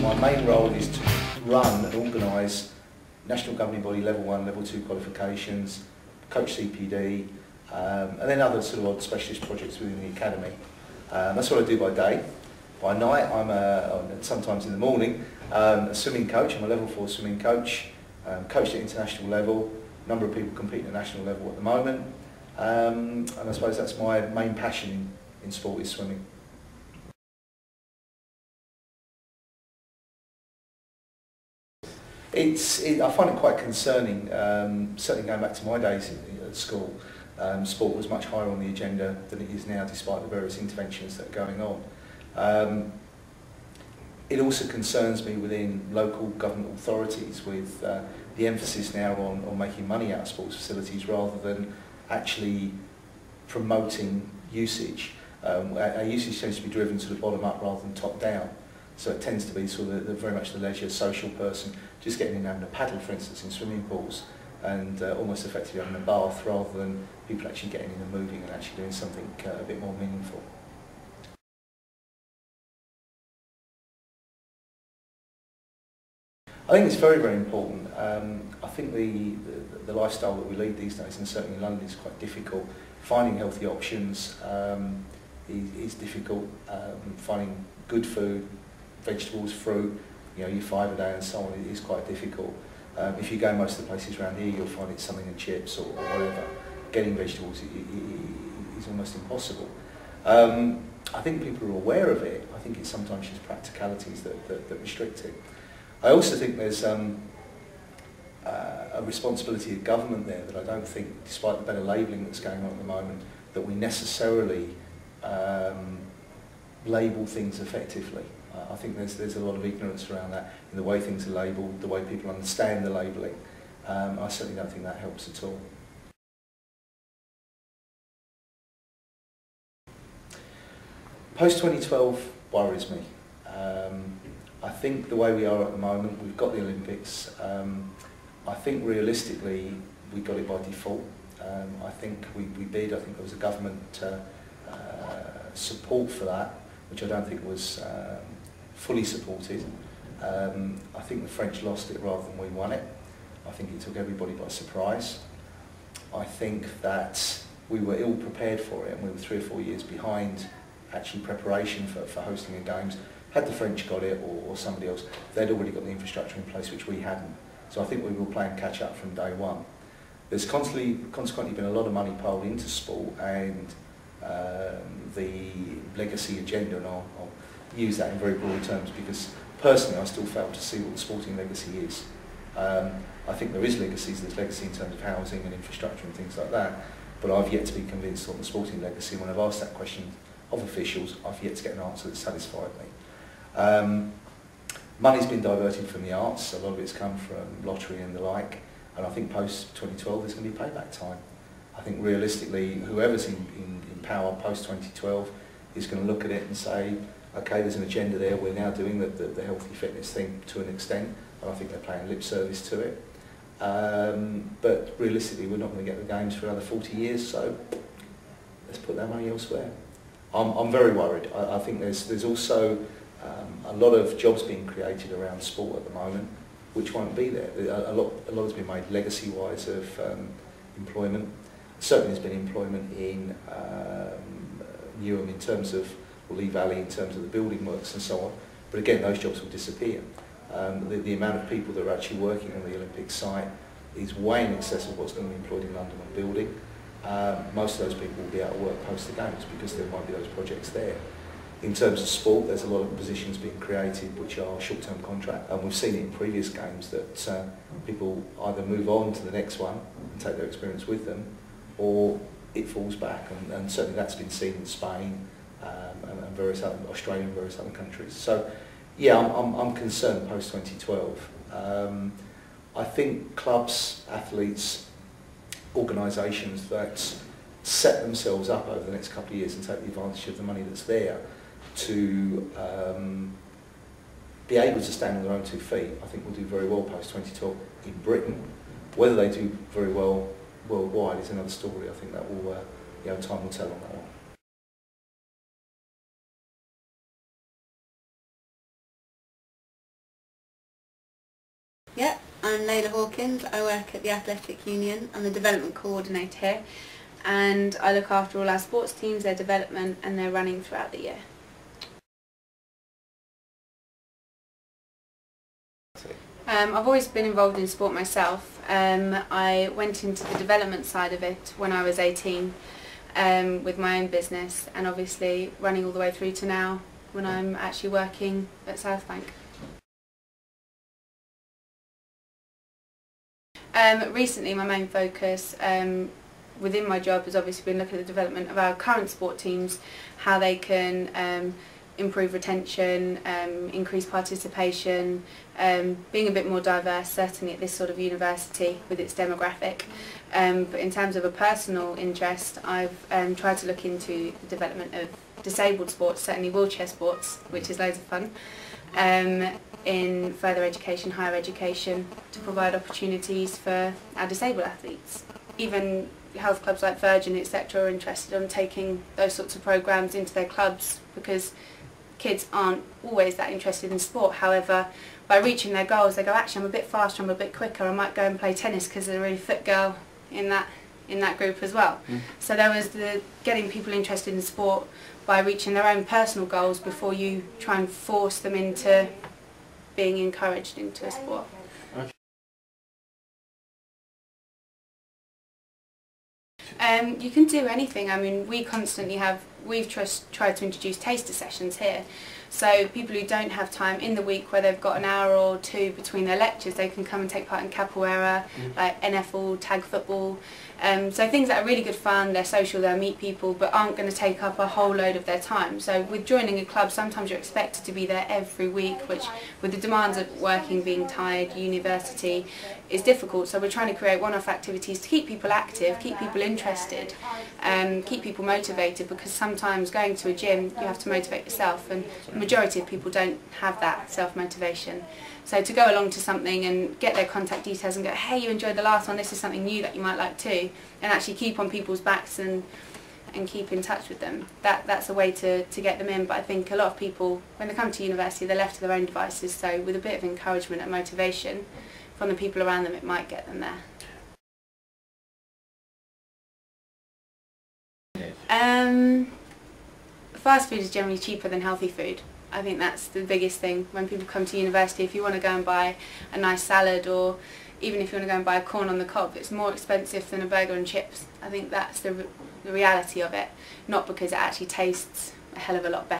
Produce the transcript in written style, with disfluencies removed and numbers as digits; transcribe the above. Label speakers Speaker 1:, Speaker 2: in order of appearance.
Speaker 1: my main role is to run and organise national governing body level 1, level 2 qualifications, coach CPD, and then other sort of odd specialist projects within the academy. That's what I do by day. By night, I'm sometimes in the morning, a swimming coach. I'm a level 4 swimming coach, coached at international level. A number of people compete at national level at the moment, and I suppose that's my main passion in sport is swimming. I find it quite concerning, certainly going back to my days at school. Sport was much higher on the agenda than it is now, despite the various interventions that are going on. It also concerns me within local government authorities with the emphasis now on making money out of sports facilities rather than actually promoting usage. Our usage tends to be driven sort of bottom up rather than top down. So it tends to be sort of very much the leisure social person just getting in having a paddle, for instance, in swimming pools, and almost effectively having a bath rather than people actually getting in and moving and actually doing something a bit more meaningful. I think it's very, very important. I think the lifestyle that we lead these days, and certainly in London, is quite difficult. Finding healthy options is difficult. Finding good food, vegetables, fruit, your 5 a day and so on, is quite difficult. If you go most of the places around here, you'll find it's something in chips or whatever. Getting vegetables is almost impossible. I think people are aware of it. I think it's sometimes just practicalities that restrict it. I also think there's a responsibility of government there that I don't think, despite the better labelling that's going on at the moment, that we necessarily label things effectively. I think there's a lot of ignorance around that in the way things are labelled, the way people understand the labelling. I certainly don't think that helps at all. Post-2012 worries me. I think the way we are at the moment, we've got the Olympics. I think realistically we got it by default. I think we bid. I think there was a government support for that, which I don't think was fully supported. I think the French lost it rather than we won it. I think it took everybody by surprise. I think that we were ill prepared for it, and we were 3 or 4 years behind actually preparation for hosting the games. Had the French got it, or somebody else, they'd already got the infrastructure in place, which we hadn't. So I think we were playing catch up from day one. There's consequently been a lot of money piled into sport, and the legacy agenda, and I'll use that in very broad terms because personally I still fail to see what the sporting legacy is. I think there is legacies. There's legacy in terms of housing and infrastructure and things like that, but I've yet to be convinced on the sporting legacy. When I've asked that question of officials, I've yet to get an answer that satisfied me. Money's been diverted from the arts. A lot of it's come from lottery and the like, and I think post-2012 there's going to be payback time. I think realistically, whoever's in power post-2012 is going to look at it and say, okay, there's an agenda there, we're now doing the healthy fitness thing to an extent, and I think they're paying lip service to it. But realistically, we're not going to get the games for another 40 years, so let's put that money elsewhere. I'm very worried. I think there's also a lot of jobs being created around sport at the moment, which won't be there. A lot has been made legacy-wise of employment. Certainly there's been employment in Newham in terms of, or Lee Valley in terms of the building works and so on. But again, those jobs will disappear. The amount of people that are actually working on the Olympic site is way in excess of what's going to be employed in London on building. Most of those people will be out of work post the games because there might be those projects there. In terms of sport, there's a lot of positions being created which are short-term contract, and we've seen it in previous games that people either move on to the next one and take their experience with them, or it falls back, and certainly that's been seen in Spain and various other, Australia and various other countries. So yeah, I'm concerned post-2012. I think clubs, athletes, organisations that set themselves up over the next couple of years and take the advantage of the money that's there to be able to stand on their own 2 feet, I think will do very well post-2012 in Britain. Whether they do very well worldwide is another story. I think that will, time will tell on that one.
Speaker 2: Yeah, I'm Layla Hawkins. I work at the Athletic Union. I'm the development coordinator here, and I look after all our sports teams, their development and their running throughout the year. I've always been involved in sport myself. I went into the development side of it when I was 18 with my own business, and obviously running all the way through to now when I'm actually working at Southbank. Recently my main focus within my job has obviously been looking at the development of our current sport teams, how they can improve retention, increase participation, being a bit more diverse, certainly at this sort of university with its demographic. But in terms of a personal interest, I've tried to look into the development of disabled sports, certainly wheelchair sports, which is loads of fun, in further education, higher education, to provide opportunities for our disabled athletes. Even health clubs like Virgin, etc. are interested in taking those sorts of programmes into their clubs, because kids aren't always that interested in sport. However, by reaching their goals, they go, actually I'm a bit faster, I'm a bit quicker, I might go and play tennis because there's a really fit girl in that group as well. So there was the getting people interested in sport by reaching their own personal goals before you try and force them into being encouraged into a sport. You can do anything. I mean, we've tried to introduce taster sessions here. So people who don't have time in the week, where they've got an hour or two between their lectures, they can come and take part in capoeira, like NFL, tag football. So things that are really good fun, they're social, they'll meet people, but aren't going to take up a whole load of their time. So with joining a club, sometimes you're expected to be there every week, which with the demands of working, being tired, university, is difficult. So we're trying to create one-off activities to keep people active, keep people interested, keep people motivated, because sometimes going to a gym, you have to motivate yourself, and the majority of people don't have that self-motivation. So to go along to something and get their contact details and go, hey, you enjoyed the last one, this is something new that you might like too, and actually keep on people's backs and keep in touch with them. That's a way to get them in. But I think a lot of people, when they come to university, they're left to their own devices, so with a bit of encouragement and motivation from the people around them, it might get them there. Fast food is generally cheaper than healthy food. I think that's the biggest thing. When people come to university, if you want to go and buy a nice salad, or even if you want to go and buy a corn on the cob, it's more expensive than a burger and chips. I think that's the reality of it, not because it actually tastes a hell of a lot better.